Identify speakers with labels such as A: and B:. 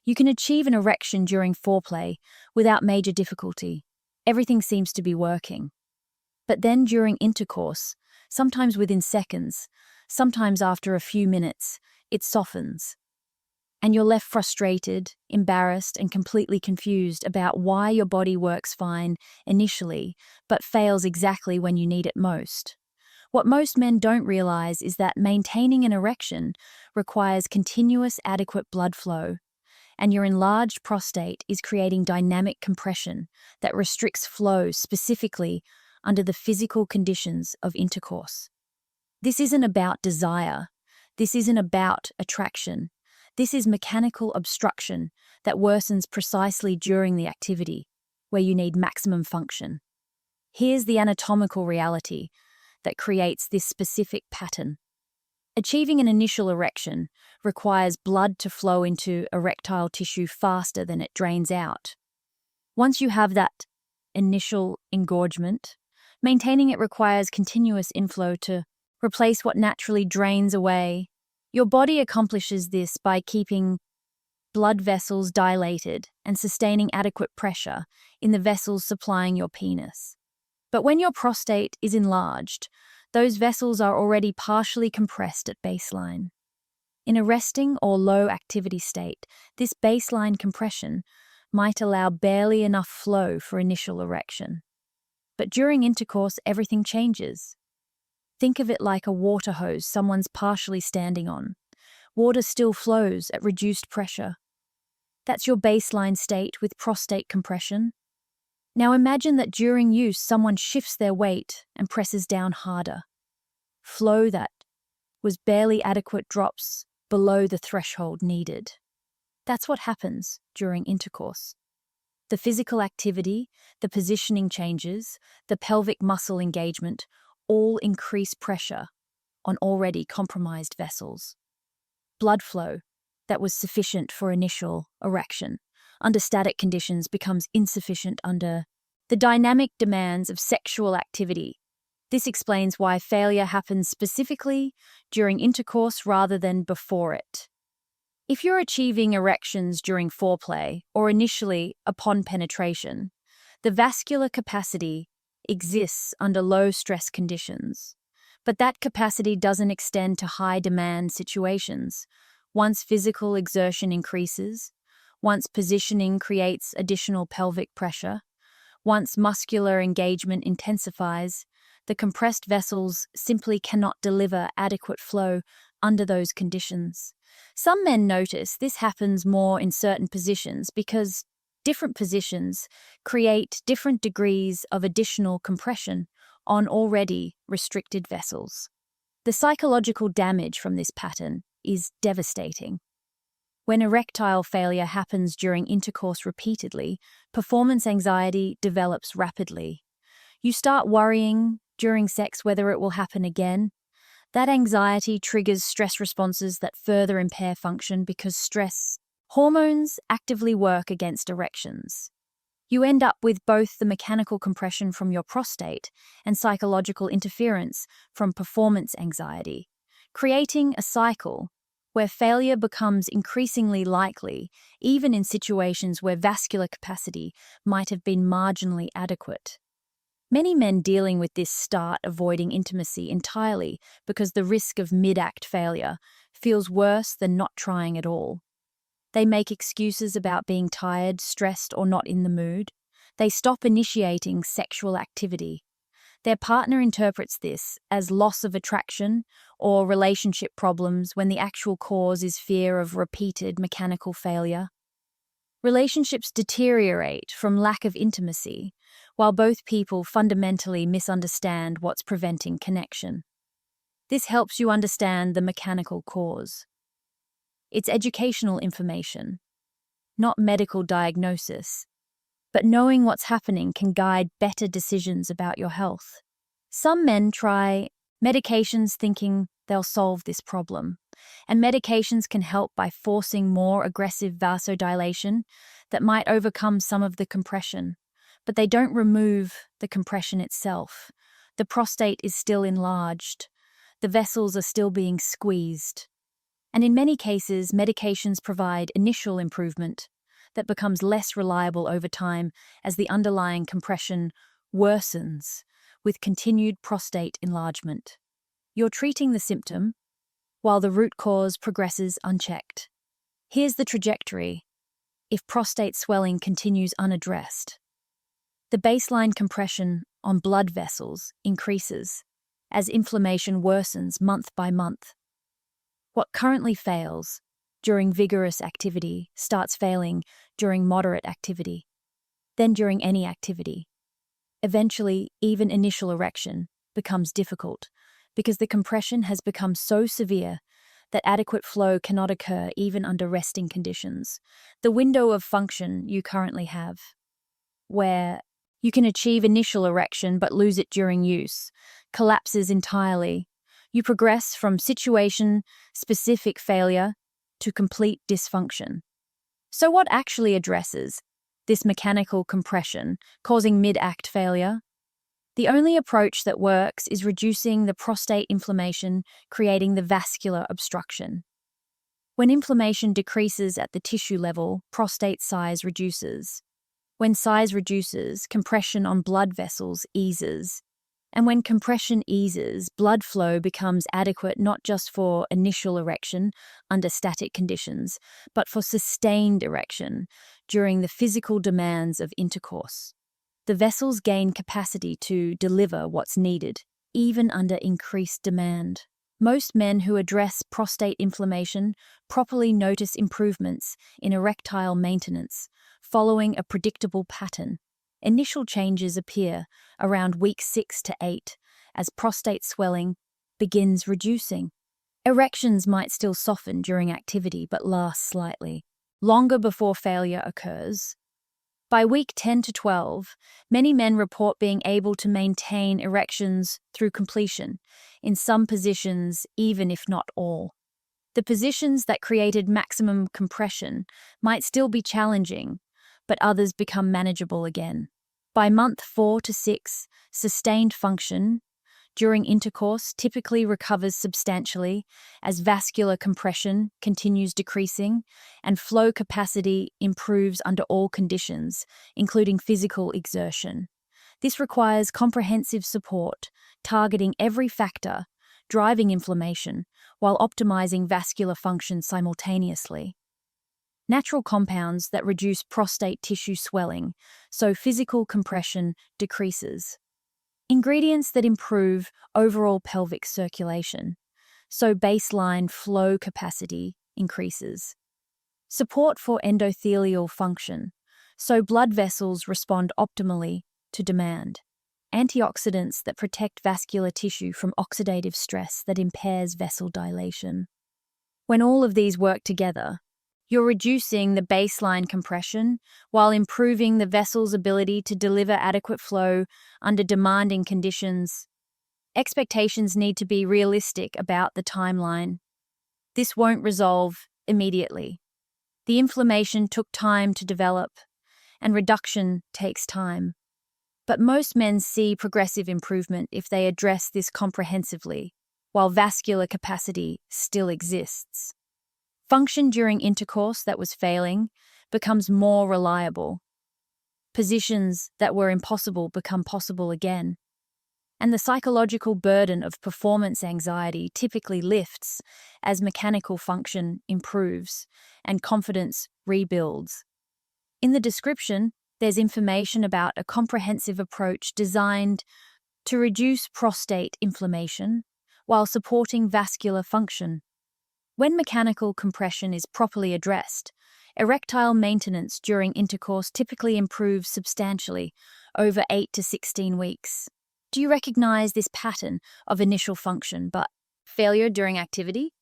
A: You can achieve an erection during foreplay without major difficulty. Everything seems to be working. But then during intercourse, sometimes within seconds, sometimes after a few minutes, it softens. And you're left frustrated, embarrassed, and completely confused about why your body works fine initially, but fails exactly when you need it most. What most men don't realize is that maintaining an erection requires continuous adequate blood flow, and your enlarged prostate is creating dynamic compression that restricts flow specifically under the physical conditions of intercourse. This isn't about desire. This isn't about attraction. This is mechanical obstruction that worsens precisely during the activity, where you need maximum function. Here's the anatomical reality that creates this specific pattern. Achieving an initial erection requires blood to flow into erectile tissue faster than it drains out. Once you have that initial engorgement, maintaining it requires continuous inflow to replace what naturally drains away. Your body accomplishes this by keeping blood vessels dilated and sustaining adequate pressure in the vessels supplying your penis. But when your prostate is enlarged, those vessels are already partially compressed at baseline. In a resting or low activity state, this baseline compression might allow barely enough flow for initial erection. But during intercourse, everything changes. Think of it like a water hose someone's partially standing on. Water still flows at reduced pressure. That's your baseline state with prostate compression. Now imagine that during use, someone shifts their weight and presses down harder. Flow that was barely adequate drops below the threshold needed. That's what happens during intercourse. The physical activity, the positioning changes, the pelvic muscle engagement all increase pressure on already compromised vessels. Blood flow that was sufficient for initial erection under static conditions becomes insufficient under the dynamic demands of sexual activity. This explains why failure happens specifically during intercourse rather than before it. If you're achieving erections during foreplay or initially upon penetration, the vascular capacity exists under low-stress conditions. But that capacity doesn't extend to high-demand situations. Once physical exertion increases, once positioning creates additional pelvic pressure, once muscular engagement intensifies, the compressed vessels simply cannot deliver adequate flow under those conditions. Some men notice this happens more in certain positions because different positions create different degrees of additional compression on already restricted vessels. The psychological damage from this pattern is devastating. When erectile failure happens during intercourse repeatedly, performance anxiety develops rapidly. You start worrying during sex whether it will happen again. That anxiety triggers stress responses that further impair function because stress hormones actively work against erections. You end up with both the mechanical compression from your prostate and psychological interference from performance anxiety, creating a cycle where failure becomes increasingly likely, even in situations where vascular capacity might have been marginally adequate. Many men dealing with this start avoiding intimacy entirely because the risk of mid-act failure feels worse than not trying at all. They make excuses about being tired, stressed, or not in the mood. They stop initiating sexual activity. Their partner interprets this as loss of attraction or relationship problems when the actual cause is fear of repeated mechanical failure. Relationships deteriorate from lack of intimacy, while both people fundamentally misunderstand what's preventing connection. This helps you understand the mechanical cause. It's educational information, not medical diagnosis, but knowing what's happening can guide better decisions about your health. Some men try medications thinking they'll solve this problem, and medications can help by forcing more aggressive vasodilation that might overcome some of the compression, but they don't remove the compression itself. The prostate is still enlarged. The vessels are still being squeezed. And in many cases, medications provide initial improvement that becomes less reliable over time as the underlying compression worsens with continued prostate enlargement. You're treating the symptom while the root cause progresses unchecked. Here's the trajectory if prostate swelling continues unaddressed. The baseline compression on blood vessels increases as inflammation worsens month by month. What currently fails during vigorous activity starts failing during moderate activity, then during any activity. Eventually, even initial erection becomes difficult because the compression has become so severe that adequate flow cannot occur even under resting conditions. The window of function you currently have, where you can achieve initial erection but lose it during use, collapses entirely. You progress from situation-specific failure to complete dysfunction. So what actually addresses this mechanical compression causing mid-act failure? The only approach that works is reducing the prostate inflammation, creating the vascular obstruction. When inflammation decreases at the tissue level, prostate size reduces. When size reduces, compression on blood vessels eases. And when compression eases, blood flow becomes adequate not just for initial erection under static conditions, but for sustained erection during the physical demands of intercourse. The vessels gain capacity to deliver what's needed, even under increased demand. Most men who address prostate inflammation properly notice improvements in erectile maintenance, following a predictable pattern. Initial changes appear around week 6 to 8 as prostate swelling begins reducing. Erections might still soften during activity but last slightly longer before failure occurs. By week 10 to 12, many men report being able to maintain erections through completion, in some positions even if not all. The positions that created maximum compression might still be challenging, but others become manageable again. By month 4 to 6, sustained function during intercourse typically recovers substantially as vascular compression continues decreasing and flow capacity improves under all conditions, including physical exertion. This requires comprehensive support, targeting every factor driving inflammation while optimizing vascular function simultaneously. Natural compounds that reduce prostate tissue swelling, so physical compression decreases. Ingredients that improve overall pelvic circulation, so baseline flow capacity increases. Support for endothelial function, so blood vessels respond optimally to demand. Antioxidants that protect vascular tissue from oxidative stress that impairs vessel dilation. When all of these work together, you're reducing the baseline compression while improving the vessel's ability to deliver adequate flow under demanding conditions. Expectations need to be realistic about the timeline. This won't resolve immediately. The inflammation took time to develop, and reduction takes time. But most men see progressive improvement if they address this comprehensively, while vascular capacity still exists. Function during intercourse that was failing becomes more reliable. Positions that were impossible become possible again. And the psychological burden of performance anxiety typically lifts as mechanical function improves and confidence rebuilds. In the description, there's information about a comprehensive approach designed to reduce prostate inflammation while supporting vascular function. When mechanical compression is properly addressed, erectile maintenance during intercourse typically improves substantially over 8 to 16 weeks. Do you recognize this pattern of initial function but failure during activity?